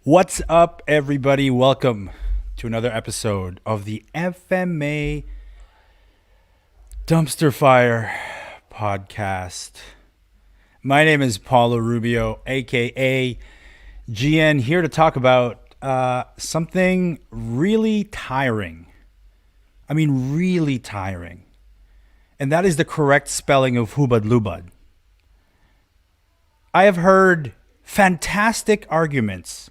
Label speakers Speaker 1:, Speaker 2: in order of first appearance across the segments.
Speaker 1: What's up, everybody? Welcome to another episode of the FMA Dumpster Fire podcast. My name is Paulo Rubio, aka GN, here to talk about something really tiring. I mean, really tiring. And that is the correct spelling of Hubad Lubad. I have heard fantastic arguments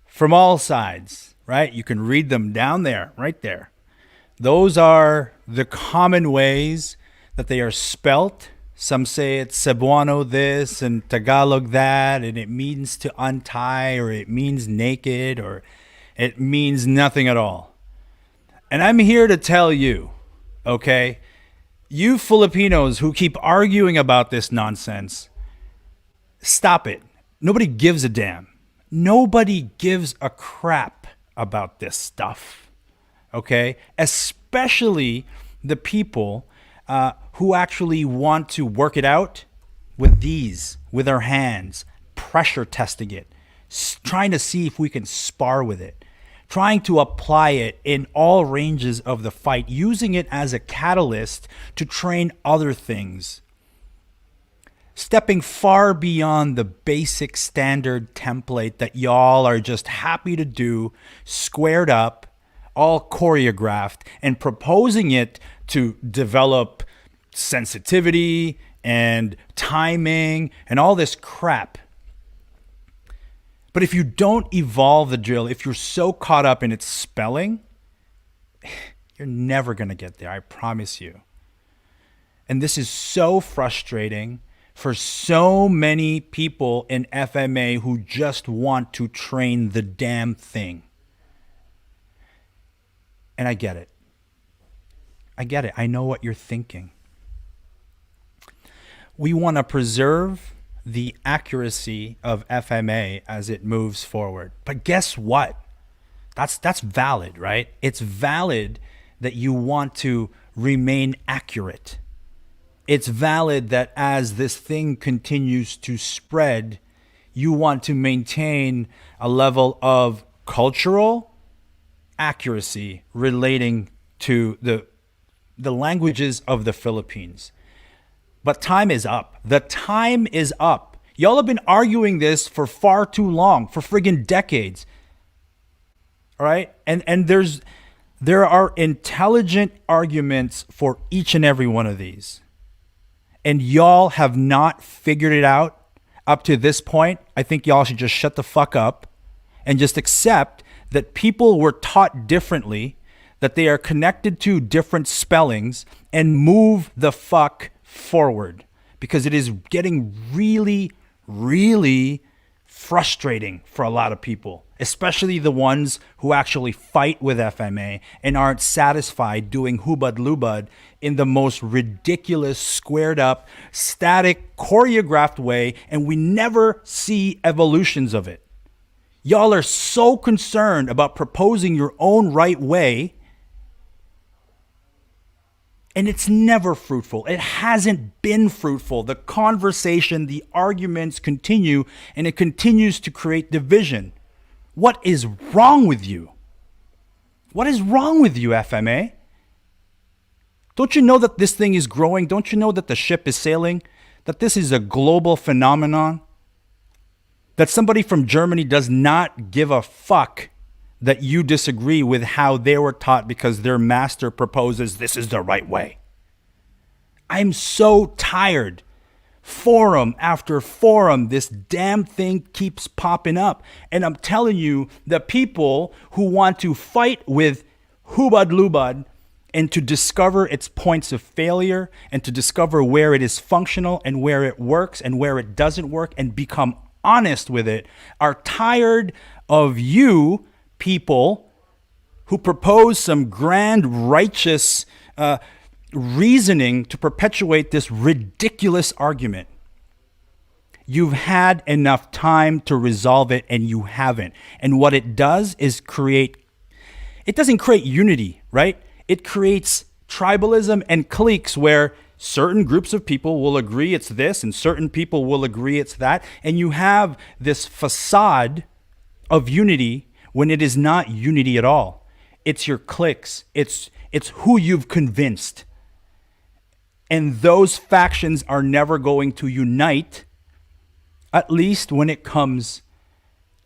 Speaker 1: from all sides, right? You can read them down there, right there. Those are the common ways that they are spelt. Some say it's Cebuano this and Tagalog that, and it means to untie, or it means naked, or it means nothing at all. And I'm here to tell you, okay, you Filipinos who keep arguing about this nonsense, stop it. Nobody gives a damn. Nobody gives a crap about this stuff, okay? Especially the people who actually want to work it out with their hands, pressure testing it, trying to see if we can spar with it, trying to apply it in all ranges of the fight, using it as a catalyst to train other things. Stepping far beyond the basic standard template that y'all are just happy to do, squared up, all choreographed, and proposing it to develop sensitivity and timing and all this crap. But if you don't evolve the drill, if you're so caught up in its spelling, you're never going to get there, I promise you. And this is so frustrating for so many people in FMA who just want to train the damn thing. And I get it. I know what you're thinking. We want to preserve the accuracy of FMA as it moves forward. But guess what? That's valid, right? It's valid that you want to remain accurate. It's valid that as this thing continues to spread, you want to maintain a level of cultural accuracy relating to the languages of the Philippines. But time is up. The time is up. Y'all have been arguing this for far too long, for friggin' decades. All right? And there are intelligent arguments for each and every one of these. And y'all have not figured it out up to this point. I think y'all should just shut the fuck up and just accept that people were taught differently, that they are connected to different spellings, and move the fuck forward, because it is getting really, really frustrating for a lot of people, especially the ones who actually fight with FMA and aren't satisfied doing Hubad Lubad in the most ridiculous, squared up, static, choreographed way, and we never see evolutions of it. Y'all are so concerned about proposing your own right way, and it's never fruitful. It hasn't been fruitful. The conversation, the arguments continue, and it continues to create division. What is wrong with you? What is wrong with you, FMA? Don't you know that this thing is growing? Don't you know that the ship is sailing? That this is a global phenomenon? That somebody from Germany does not give a fuck that you disagree with how they were taught because their master proposes this is the right way. I'm so tired. Forum after forum, this damn thing keeps popping up. And I'm telling you, the people who want to fight with Hubad Lubad and to discover its points of failure and to discover where it is functional and where it works and where it doesn't work and become honest with it are tired of you people who propose some grand righteous reasoning to perpetuate this ridiculous argument. You've had enough time to resolve it and you haven't. And what it does is it doesn't create unity, right? It creates tribalism and cliques where certain groups of people will agree it's this and certain people will agree it's that. And you have this facade of unity when it is not unity at all. It's your cliques. It's who you've convinced. And those factions are never going to unite, at least when it comes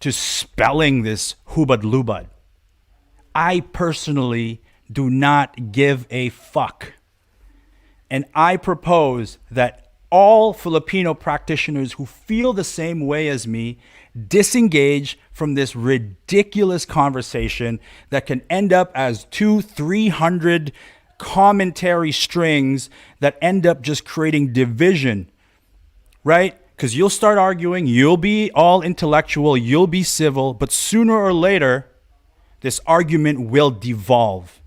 Speaker 1: to spelling this Hubad Lubad. I personally do not give a fuck. And I propose that all Filipino practitioners who feel the same way as me disengage from this ridiculous conversation that can end up as 200-300 commentary strings that end up just creating division, right? Because you'll start arguing, you'll be all intellectual, you'll be civil, but sooner or later, this argument will devolve.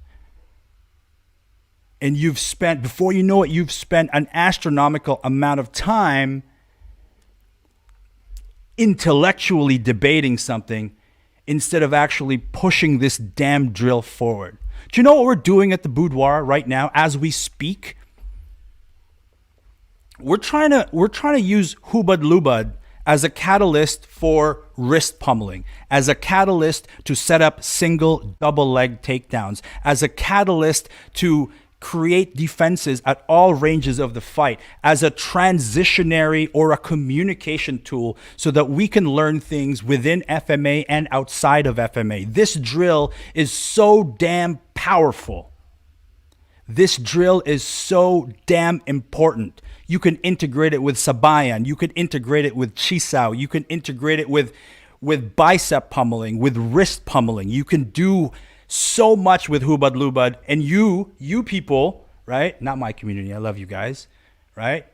Speaker 1: And you've spent, before you know it, you've spent an astronomical amount of time intellectually debating something instead of actually pushing this damn drill forward. Do you know what we're doing at the boudoir right now as we speak? We're trying to use Hubad Lubad as a catalyst for wrist pummeling, as a catalyst to set up single, double leg takedowns, as a catalyst to create defenses at all ranges of the fight, as a transitionary or a communication tool so that we can learn things within FMA and outside of FMA. This drill is so damn powerful. This drill is so damn important. You can integrate it with Sabayan. You can integrate it with Chisao. You can integrate it with bicep pummeling, with wrist pummeling. You can do so much with Hubad Lubad. And you people, right? Not my community. I love you guys, right?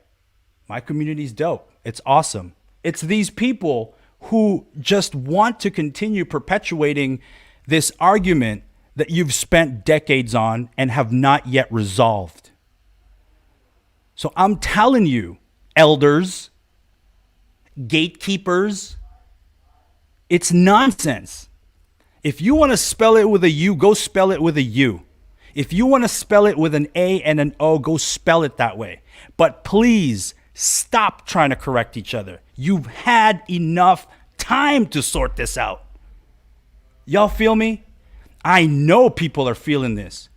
Speaker 1: My community's dope. It's awesome. It's these people who just want to continue perpetuating this argument that you've spent decades on and have not yet resolved. So I'm telling you, elders, gatekeepers, it's nonsense. If you want to spell it with a U, go spell it with a U. If you want to spell it with an A and an O, go spell it that way. But please stop trying to correct each other. You've had enough time to sort this out. Y'all feel me? I know people are feeling this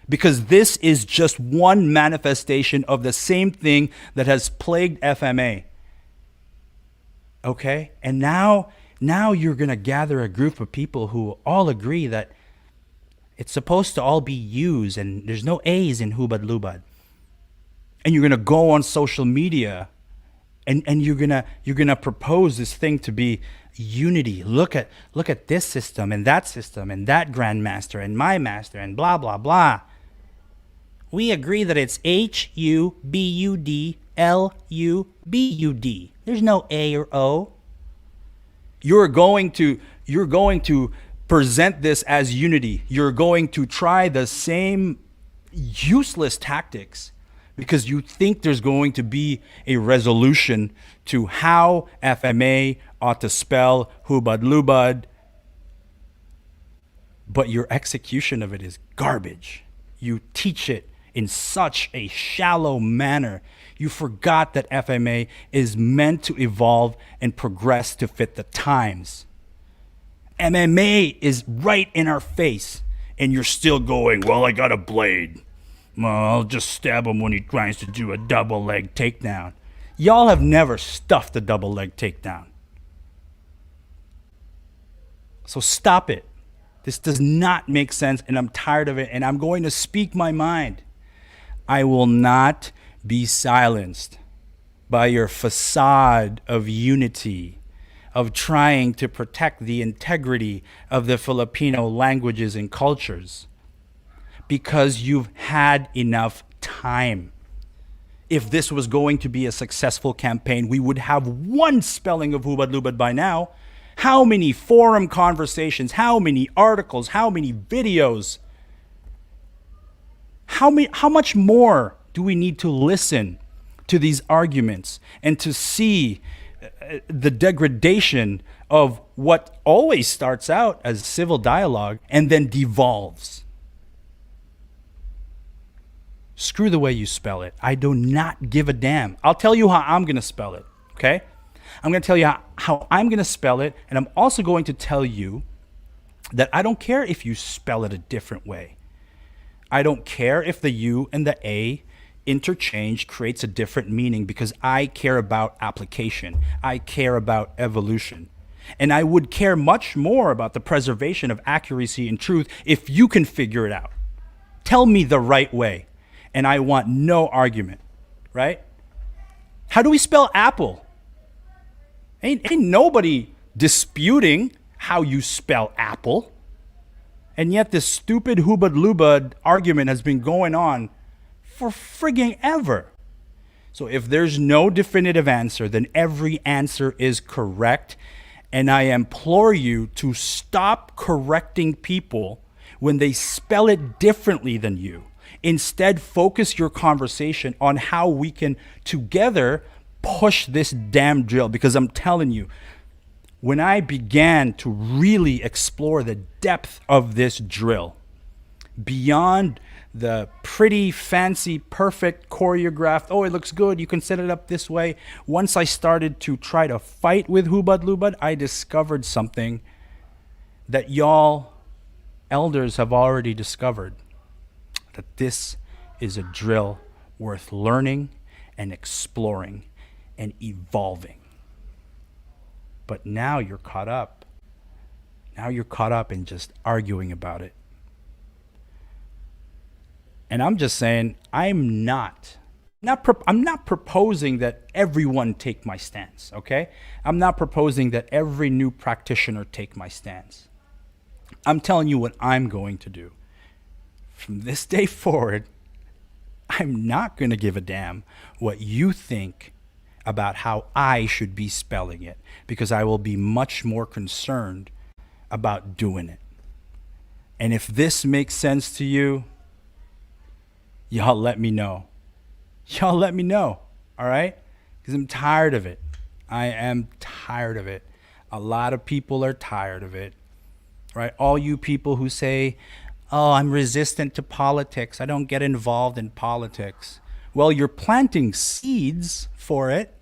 Speaker 1: because this is just one manifestation of the same thing that has plagued FMA. Okay? And now you're going to gather a group of people who all agree that it's supposed to all be U's and there's no A's in Hubad Lubad. And you're going to go on social media and you're going to propose this thing to be unity. Look at this system and that grandmaster and my master and blah blah blah. We agree that it's HUBUD LUBUD. There's no A or O. You're going to present this as unity. You're going to try the same useless tactics because you think there's going to be a resolution to how FMA ought to spell Hubad Lubad, but your execution of it is garbage. You teach it in such a shallow manner. You forgot that FMA is meant to evolve and progress to fit the times. MMA is right in our face, and you're still going, well, I got a blade. Well, I'll just stab him when he tries to do a double leg takedown. Y'all have never stuffed a double leg takedown. So stop it. This does not make sense, and I'm tired of it, and I'm going to speak my mind. I will not be silenced by your facade of unity, of trying to protect the integrity of the Filipino languages and cultures, because you've had enough time. If this was going to be a successful campaign, we would have one spelling of Hubad Lubad by now. How many forum conversations, how many articles, how many videos? How much more do we need to listen to these arguments and to see the degradation of what always starts out as civil dialogue and then devolves? Screw the way you spell it. I do not give a damn. I'll tell you how I'm going to spell it, okay? I'm going to tell you how I'm going to spell it, and I'm also going to tell you that I don't care if you spell it a different way. I don't care if the U and the A interchange creates a different meaning, because I care about application. I care about evolution. And I would care much more about the preservation of accuracy and truth if you can figure it out. Tell me the right way, and I want no argument, right? How do we spell apple? Ain't nobody disputing how you spell apple. And yet this stupid Hubud Lubad argument has been going on for frigging ever. So if there's no definitive answer, then every answer is correct. And I implore you to stop correcting people when they spell it differently than you. Instead, focus your conversation on how we can together push this damn drill. Because I'm telling you, when I began to really explore the depth of this drill, beyond the pretty, fancy, perfect, choreographed, oh, it looks good, you can set it up this way. Once I started to try to fight with Hubad Lubad, I discovered something that y'all elders have already discovered, that this is a drill worth learning and exploring and evolving. But now you're caught up. Now you're caught up in just arguing about it. And I'm just saying, I'm not proposing that everyone take my stance, okay? I'm not proposing that every new practitioner take my stance. I'm telling you what I'm going to do. From this day forward, I'm not going to give a damn what you think about how I should be spelling it, because I will be much more concerned about doing it. And if this makes sense to you, y'all let me know. Y'all let me know, all right? Because I'm tired of it. I am tired of it. A lot of people are tired of it, right? All you people who say, oh, I'm resistant to politics, I don't get involved in politics. Well, you're planting seeds for it.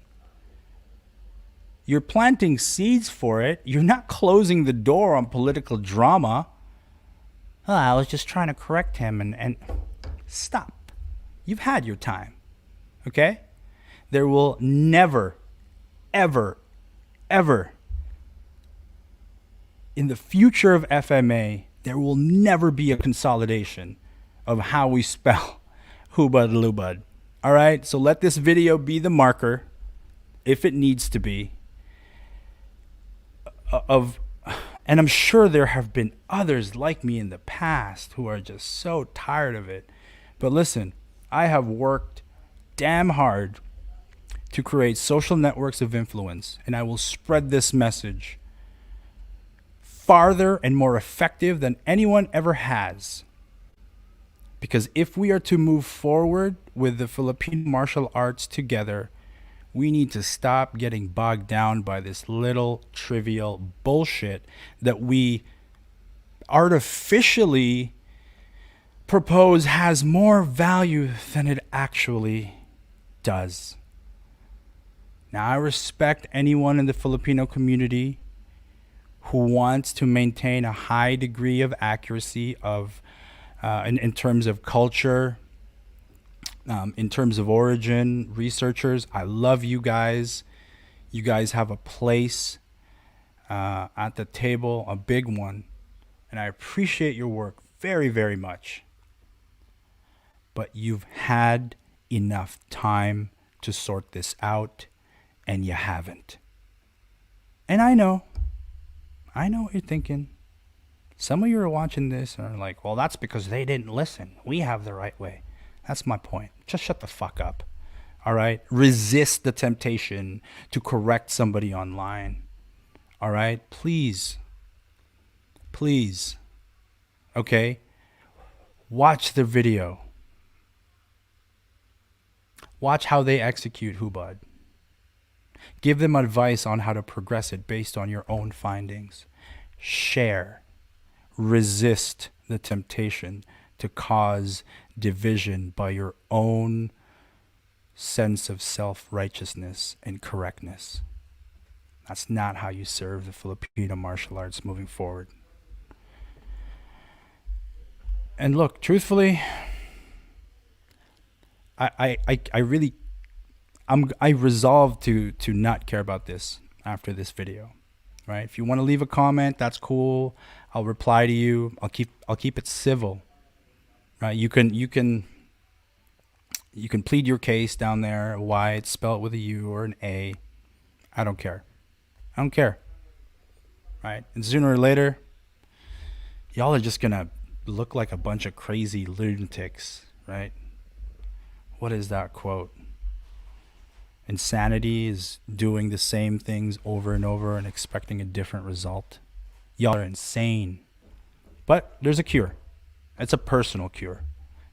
Speaker 1: You're planting seeds for it. You're not closing the door on political drama. Oh, I was just trying to correct him and stop. You've had your time, okay? There will never, ever, ever, in the future of FMA, there will never be a consolidation of how we spell Hubad Lubad. All right, so let this video be the marker, if it needs to be, and I'm sure there have been others like me in the past who are just so tired of it. But listen, I have worked damn hard to create social networks of influence, and I will spread this message farther and more effective than anyone ever has. Because if we are to move forward with the Filipino martial arts together, we need to stop getting bogged down by this little trivial bullshit that we artificially propose has more value than it actually does. Now, I respect anyone in the Filipino community who wants to maintain a high degree of accuracy of in terms of culture, in terms of origin, researchers. I love you guys. You guys have a place at the table, a big one. And I appreciate your work very, very much. But you've had enough time to sort this out, and you haven't. And I know what you're thinking. Some of you are watching this and are like, well, that's because they didn't listen. We have the right way. That's my point. Just shut the fuck up. All right? Resist the temptation to correct somebody online. All right? Please. Please. Okay? Watch the video. Watch how they execute Hubad. Give them advice on how to progress it based on your own findings. Share. Resist the temptation to cause division by your own sense of self-righteousness and correctness. That's not how you serve the Filipino martial arts moving forward. And look, truthfully, I really, I resolved to not care about this after this video, right? If you want to leave a comment, that's cool. I'll reply to you. I'll keep it civil, right? You can plead your case down there, why it's spelled with a U or an A. I don't care. I don't care, right? And sooner or later, y'all are just gonna look like a bunch of crazy lunatics, right? What is that quote? Insanity is doing the same things over and over and expecting a different result. Y'all are insane. But there's a cure. It's a personal cure.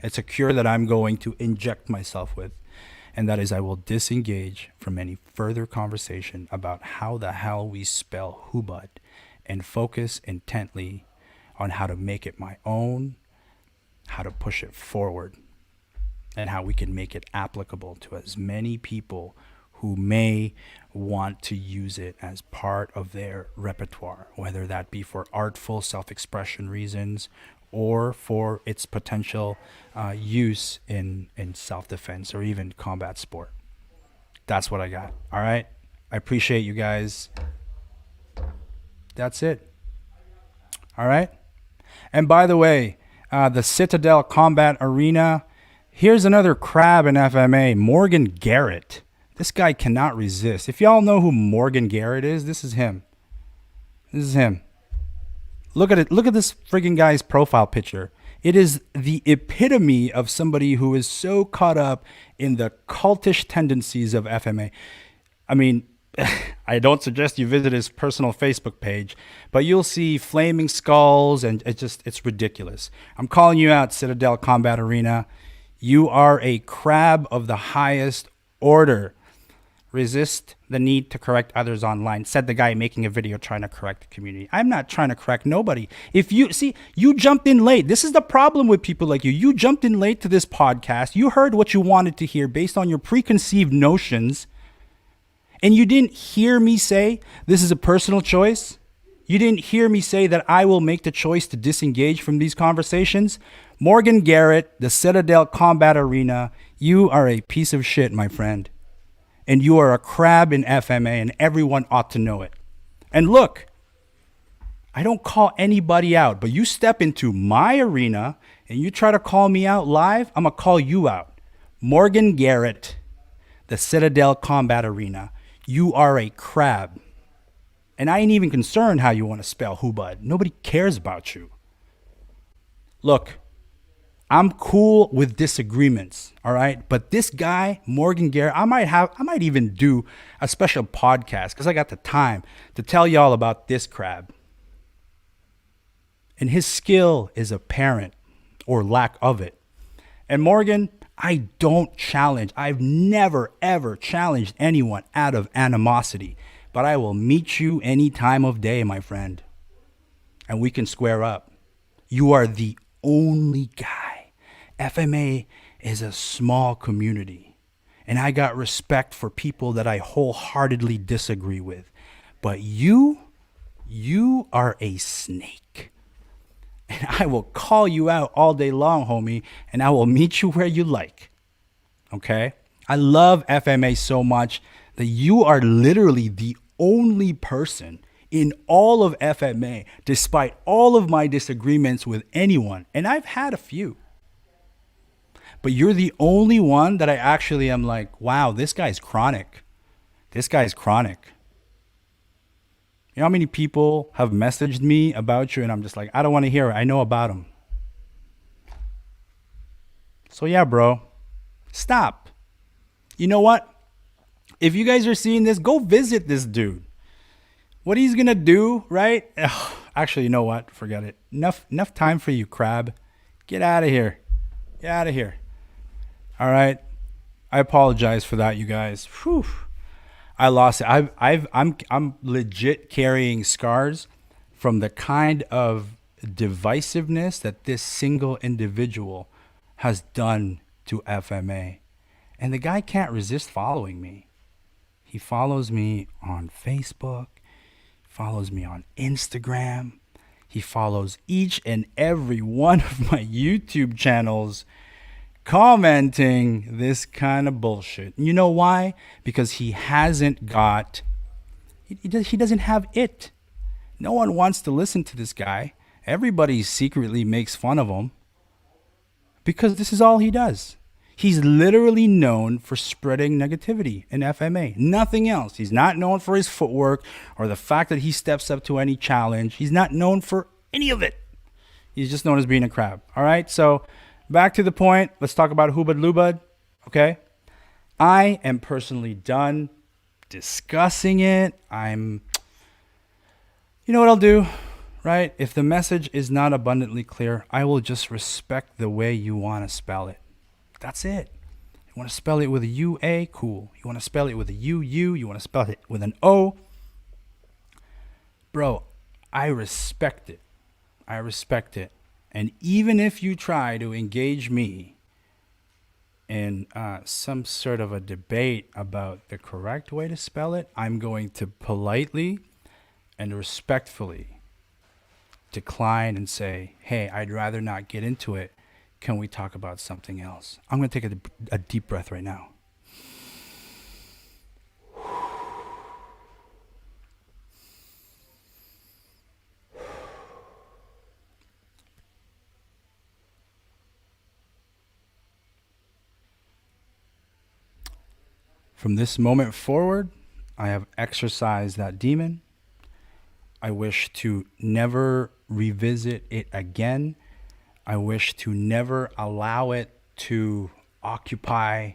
Speaker 1: It's a cure that I'm going to inject myself with. And that is, I will disengage from any further conversation about how the hell we spell Hubad and focus intently on how to make it my own, how to push it forward, and how we can make it applicable to as many people who may want to use it as part of their repertoire, whether that be for artful self-expression reasons or for its potential use in self-defense or even combat sport. That's what I got. All right. I appreciate you guys. That's it. All right. And by the way, the Citadel Combat Arena, here's another crab in FMA, Morgan Garrett. This guy cannot resist. If y'all know who Morgan Garrett is, this is him. This is him. Look at it. Look at this friggin' guy's profile picture. It is the epitome of somebody who is so caught up in the cultish tendencies of FMA. I mean, I don't suggest you visit his personal Facebook page, but you'll see flaming skulls and it's ridiculous. I'm calling you out, Citadel Combat Arena. You are a crab of the highest order. Resist the need to correct others online, said the guy making a video trying to correct the community. I'm not trying to correct nobody. If you see, you jumped in late. This is the problem with people like you. You jumped in late to this podcast. You heard what you wanted to hear based on your preconceived notions. And you didn't hear me say this is a personal choice. You didn't hear me say that I will make the choice to disengage from these conversations. Morgan Garrett, the Citadel Combat Arena, you are a piece of shit, my friend. And you are a crab in FMA, and everyone ought to know it. And look, I don't call anybody out, but you step into my arena and you try to call me out live, I'm going to call you out. Morgan Garrett, the Citadel Combat Arena, you are a crab. And I ain't even concerned how you want to spell Hubad. Nobody cares about you. Look, I'm cool with disagreements, all right? But this guy, Morgan Garrett, I might even do a special podcast because I got the time to tell y'all about this crab. And his skill is apparent, or lack of it. And Morgan, I don't challenge. I've never, ever challenged anyone out of animosity. But I will meet you any time of day, my friend. And we can square up. You are the only guy. FMA is a small community, and I got respect for people that I wholeheartedly disagree with. But you are a snake. And I will call you out all day long, homie, and I will meet you where you like. Okay? I love FMA so much that you are literally the only person in all of FMA, despite all of my disagreements with anyone, and I've had a few. But you're the only one that I actually am like, wow, this guy's chronic. This guy's chronic. You know how many people have messaged me about you and I'm just like, I don't want to hear it. I know about him. So yeah, bro, stop. You know what? If you guys are seeing this, go visit this dude. What he's going to do, right? Ugh, actually, you know what? Forget it. Enough time for you, crab. Get out of here. Get out of here. All right. I apologize for that, you guys. Whew. I lost it. I'm legit carrying scars from the kind of divisiveness that this single individual has done to FMA. And the guy can't resist following me. He follows me on Facebook, follows me on Instagram. He follows each and every one of my YouTube channels, commenting this kind of bullshit. You know why? Because he hasn't got, he doesn't have it. No one wants to listen to this guy. Everybody secretly makes fun of him because this is all he does. He's literally known for spreading negativity in FMA. Nothing else. He's not known for his footwork or the fact that he steps up to any challenge. He's not known for any of it. He's just known as being a crab. All right, so back to the point. Let's talk about Hubad Lubad, okay? I am personally done discussing it. You know what I'll do, right? If the message is not abundantly clear, I will just respect the way you want to spell it. That's it. You want to spell it with a U-A? Cool. You want to spell it with a U-U? You want to spell it with an O? Bro, I respect it. I respect it. And even if you try to engage me in some sort of a debate about the correct way to spell it, I'm going to politely and respectfully decline and say, hey, I'd rather not get into it. Can we talk about something else? I'm going to take a deep breath right now. From this moment forward, I have exorcised that demon. I wish to never revisit it again. I wish to never allow it to occupy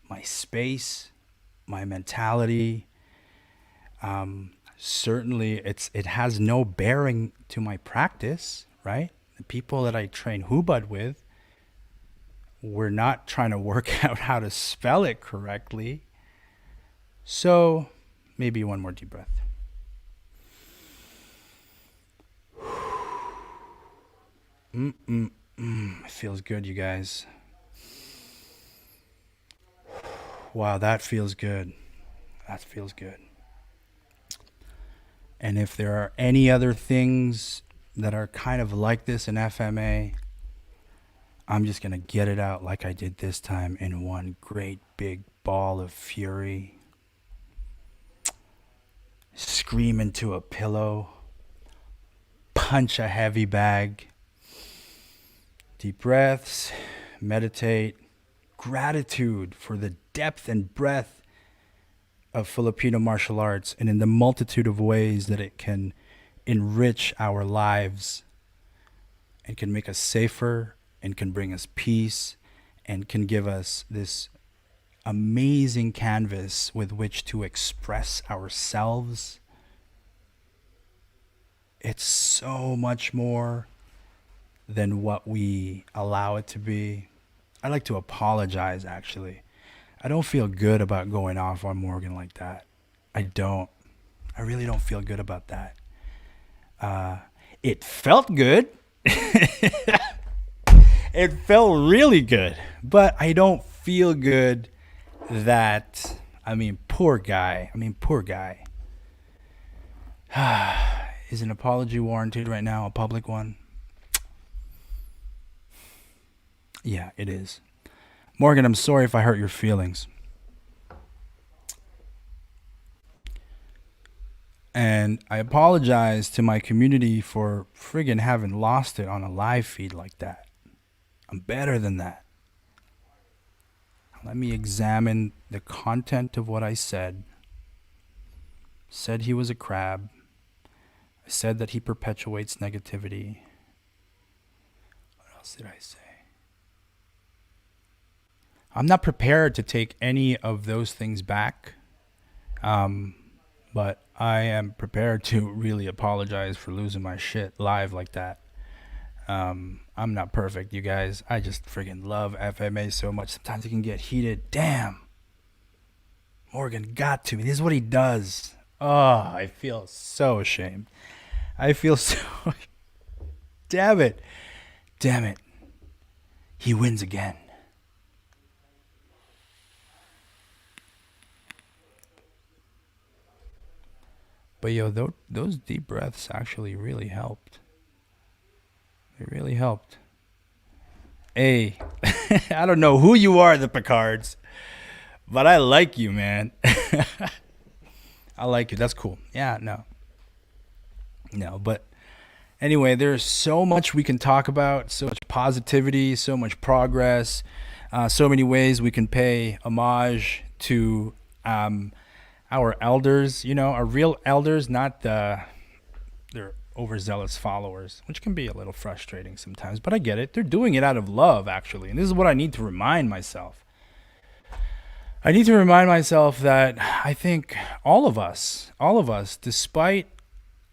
Speaker 1: my space, my mentality. Certainly, it has no bearing to my practice, right? The people that I train Hubad with, we're not trying to work out how to spell it correctly. So maybe one more deep breath. It feels good, you guys. Wow, that feels good. That feels good. And if there are any other things that are kind of like this in FMA, I'm just going to get it out like I did this time in one great big ball of fury. Scream into a pillow. Punch a heavy bag. Deep breaths, meditate, gratitude for the depth and breadth of Filipino martial arts and in the multitude of ways that it can enrich our lives and can make us safer and can bring us peace and can give us this amazing canvas with which to express ourselves. It's so much more than what we allow it to be. I'd like to apologize, actually. I don't feel good about going off on Morgan like that. I don't. I really don't feel good about that. It felt good. It felt really good. But I don't feel good that, poor guy. Is an apology warranted right now, a public one? Yeah, it is. Morgan, I'm sorry if I hurt your feelings. And I apologize to my community for friggin' having lost it on a live feed like that. I'm better than that. Let me examine the content of what I said. Said he was a crab. I said that he perpetuates negativity. What else did I say? I'm not prepared to take any of those things back, but I am prepared to really apologize for losing my shit live like that. I'm not perfect, you guys. I just friggin' love FMA so much. Sometimes it can get heated. Damn. Morgan got to me. This is what he does. Oh, I feel so ashamed. I feel so... Damn it. He wins again. But yo, those deep breaths actually really helped. It really helped. Hey, I don't know who you are, the Picards, but I like you, man. I like you. That's cool. Yeah, no. No, but anyway, there's so much we can talk about, so much positivity, so much progress, so many ways we can pay homage to our elders, our real elders, not their overzealous followers, which can be a little frustrating sometimes, but I get it. They're doing it out of love, actually. And this is what I need to remind myself. I need to remind myself that I think all of us, despite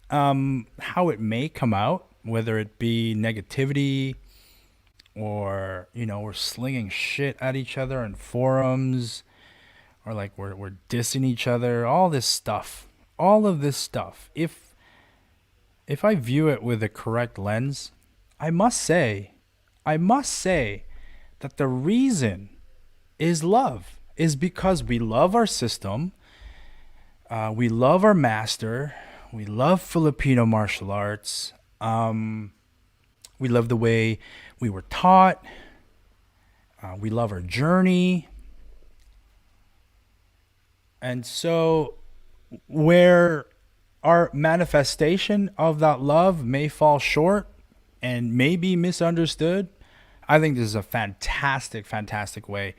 Speaker 1: how it may come out, whether it be negativity or, we're slinging shit at each other in forums, or like we're dissing each other, all of this stuff. If I view it with a correct lens, I must say that the reason is love, is because we love our system, we love our master, we love Filipino martial arts, we love the way we were taught, we love our journey. And so where our manifestation of that love may fall short and may be misunderstood, I think this is a fantastic, fantastic way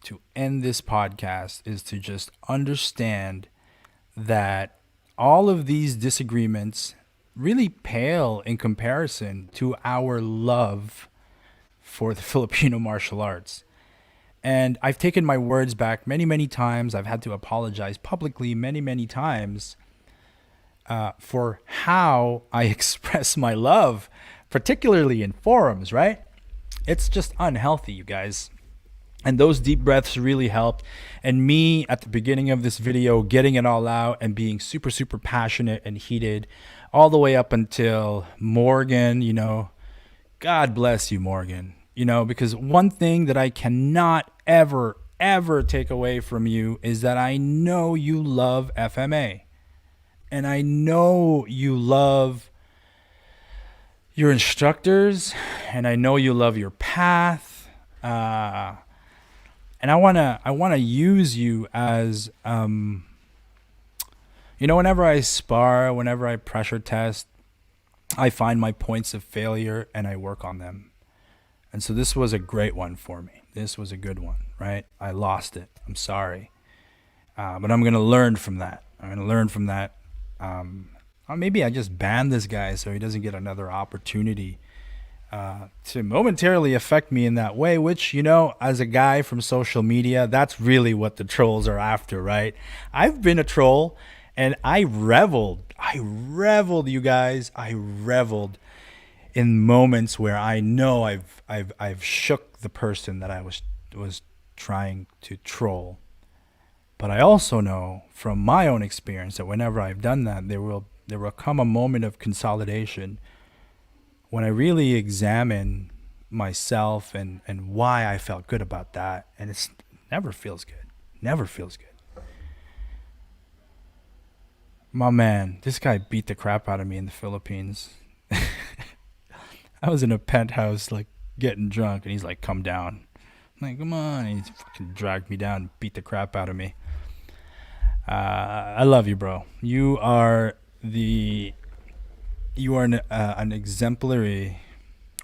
Speaker 1: to end this podcast, is to just understand that all of these disagreements really pale in comparison to our love for the Filipino martial arts. And I've taken my words back many, many times. I've had to apologize publicly many, many times for how I express my love, particularly in forums, right? It's just unhealthy, you guys. And those deep breaths really helped. And me at the beginning of this video, getting it all out and being super, super passionate and heated all the way up until Morgan, God bless you, Morgan. Because one thing that I cannot ever, ever take away from you is that I know you love FMA. And I know you love your instructors. And I know you love your path. And I wanna use you as, whenever I spar, whenever I pressure test, I find my points of failure and I work on them. And so this was a great one for me. This was a good one, right? I lost it. I'm sorry. But I'm going to learn from that. Or maybe I just ban this guy so he doesn't get another opportunity to momentarily affect me in that way, which, as a guy from social media, that's really what the trolls are after, right? I've been a troll and I reveled, you guys. I reveled in moments where I know I've shook the person that I was trying to troll. But I also know from my own experience that whenever I've done that, there will come a moment of consolidation when I really examine myself and why I felt good about that. And it never feels good. Never feels good. My man, this guy beat the crap out of me in the Philippines. I was in a penthouse, like, getting drunk, and he's like, come down. I'm like, come on. And he fucking dragged me down and beat the crap out of me. I love you, bro. You are an exemplary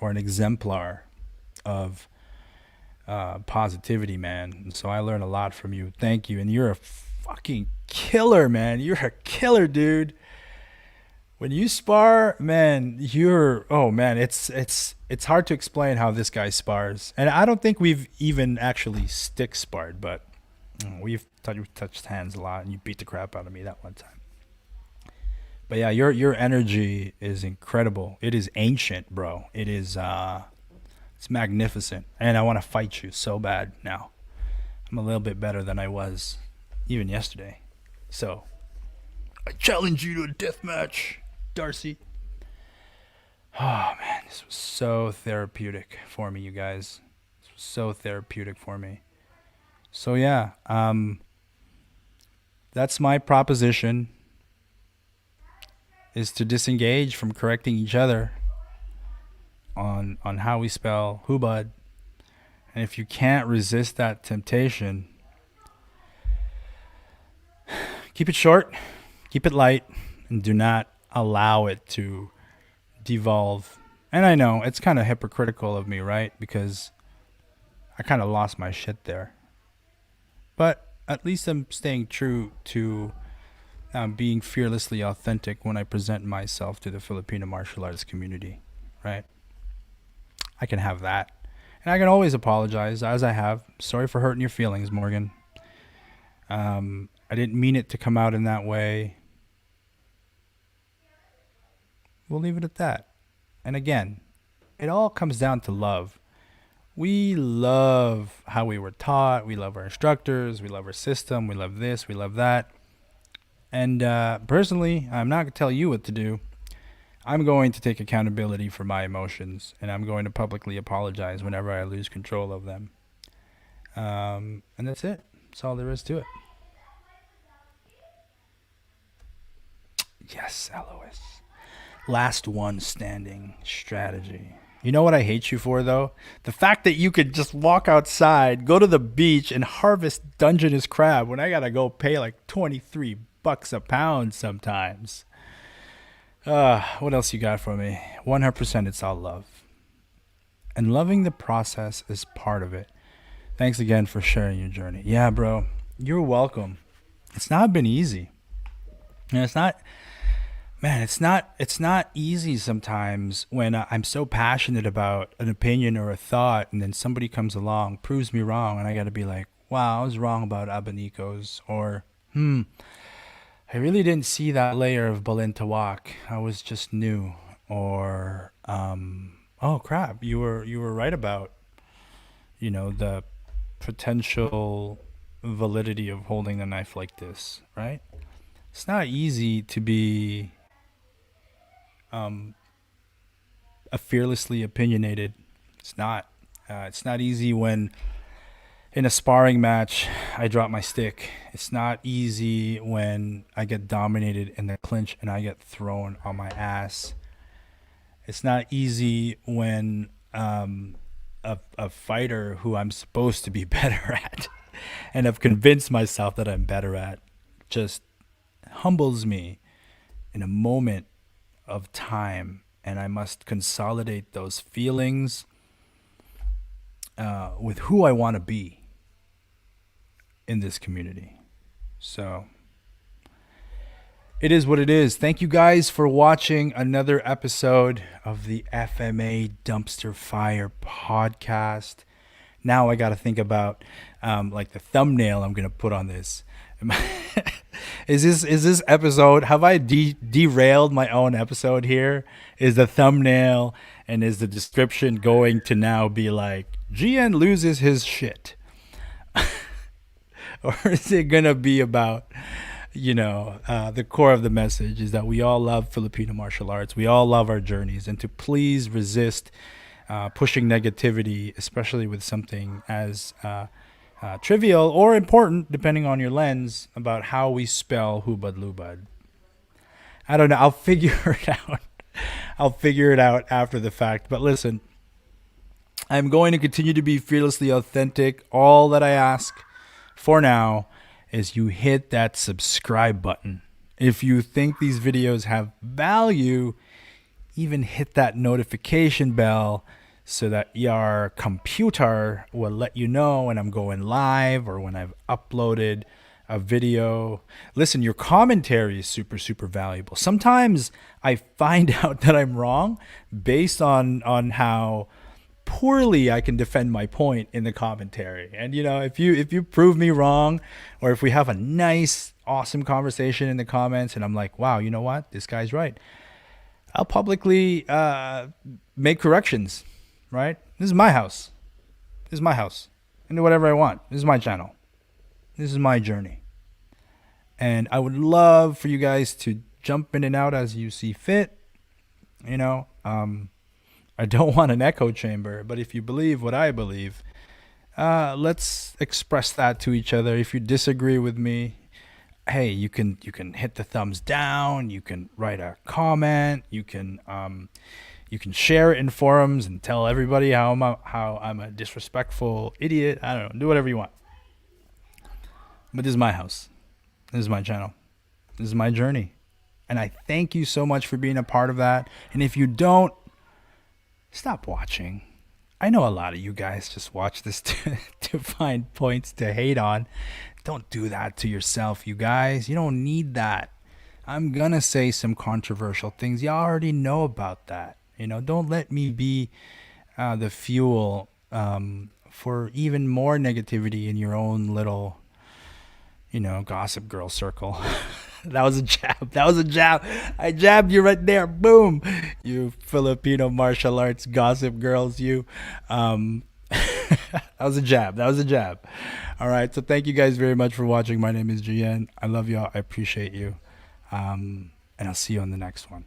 Speaker 1: or an exemplar of positivity, man. And so I learned a lot from you. Thank you. And you're a fucking killer, man. You're a killer, dude. When you spar, man, it's hard to explain how this guy spars. And I don't think we've even actually stick sparred, but we've touched hands a lot, and you beat the crap out of me that one time. But yeah, your energy is incredible. It is ancient, bro. It is it's magnificent. And I want to fight you so bad now. I'm a little bit better than I was even yesterday. So I challenge you to a death match, Darcy. Oh man, this was so therapeutic for me, you guys. This was so therapeutic for me. So yeah, that's my proposition. is to disengage from correcting each other on how we spell Hubad. And if you can't resist that temptation, keep it short, keep it light, and do not allow it to devolve. And I know it's kind of hypocritical of me, right? Because I kind of lost my shit there. But at least I'm staying true to being fearlessly authentic when I present myself to the Filipino martial arts community, right? I can have that. And I can always apologize, as I have. Sorry for hurting your feelings, Morgan. I didn't mean it to come out in that way. We'll leave it at that. And again, it all comes down to love. We love how we were taught. We love our instructors. We love our system. We love this. We love that. And personally, I'm not going to tell you what to do. I'm going to take accountability for my emotions, and I'm going to publicly apologize whenever I lose control of them. And that's it. That's all there is to it. Yes, LOS. Last one standing strategy. You know what I hate you for, though? The fact that you could just walk outside, go to the beach, and harvest Dungeness crab when I gotta go pay like $23 a pound sometimes. What else you got for me? 100% it's all love. And loving the process is part of it. Thanks again for sharing your journey. Yeah, bro. You're welcome. It's not been easy. And it's not... Man, it's not easy sometimes when I'm so passionate about an opinion or a thought, and then somebody comes along, proves me wrong, and I got to be like, wow, I was wrong about abanicos, or I really didn't see that layer of balintawak. I was just new, or oh crap, you were right about the potential validity of holding the knife like this, right? It's not easy to be a fearlessly opinionated. It's not. It's not easy when in a sparring match I drop my stick. It's not easy when I get dominated in the clinch and I get thrown on my ass. It's not easy when a fighter who I'm supposed to be better at and have convinced myself that I'm better at just humbles me in a moment of time, and I must consolidate those feelings with who I want to be in this community. So it is what it is. Thank you guys for watching another episode of the FMA Dumpster Fire podcast. Now I got to think about like the thumbnail I'm going to put on this. Is this episode, have I derailed my own episode here? Is the thumbnail and is the description going to now be like GN loses his shit? Or is it going to be about, the core of the message is that we all love Filipino martial arts. We all love our journeys, and to please resist pushing negativity, especially with something as trivial or important, depending on your lens, about how we spell Hubad Lubad. I don't know. I'll figure it out. I'll figure it out after the fact. But listen, I'm going to continue to be fearlessly authentic. All that I ask for now is you hit that subscribe button. If you think these videos have value, even hit that notification bell so that your computer will let you know when I'm going live or when I've uploaded a video. Listen, your commentary is super, super valuable. Sometimes I find out that I'm wrong based on how poorly I can defend my point in the commentary. And if you prove me wrong, or if we have a nice, awesome conversation in the comments and I'm like, wow, you know what? This guy's right, I'll publicly make corrections. Right? This is my house. This is my house. I do whatever I want. This is my channel. This is my journey. And I would love for you guys to jump in and out as you see fit. I don't want an echo chamber, but if you believe what I believe, let's express that to each other. If you disagree with me, hey, you can hit the thumbs down, you can write a comment, you can share it in forums and tell everybody how I'm a disrespectful idiot. I don't know, do whatever you want. But this is my house. This is my channel. This is my journey. And I thank you so much for being a part of that. And if you don't, stop watching. I know a lot of you guys just watch this to find points to hate on. Don't do that to yourself, you guys. You don't need that. I'm going to say some controversial things. Y'all already know about that. Don't let me be the fuel for even more negativity in your own little, gossip girl circle. That was a jab. That was a jab. I jabbed you right there. Boom. You Filipino martial arts gossip girls, you. That was a jab. That was a jab. All right. So thank you guys very much for watching. My name is Gian. I love y'all. I appreciate you. And I'll see you on the next one.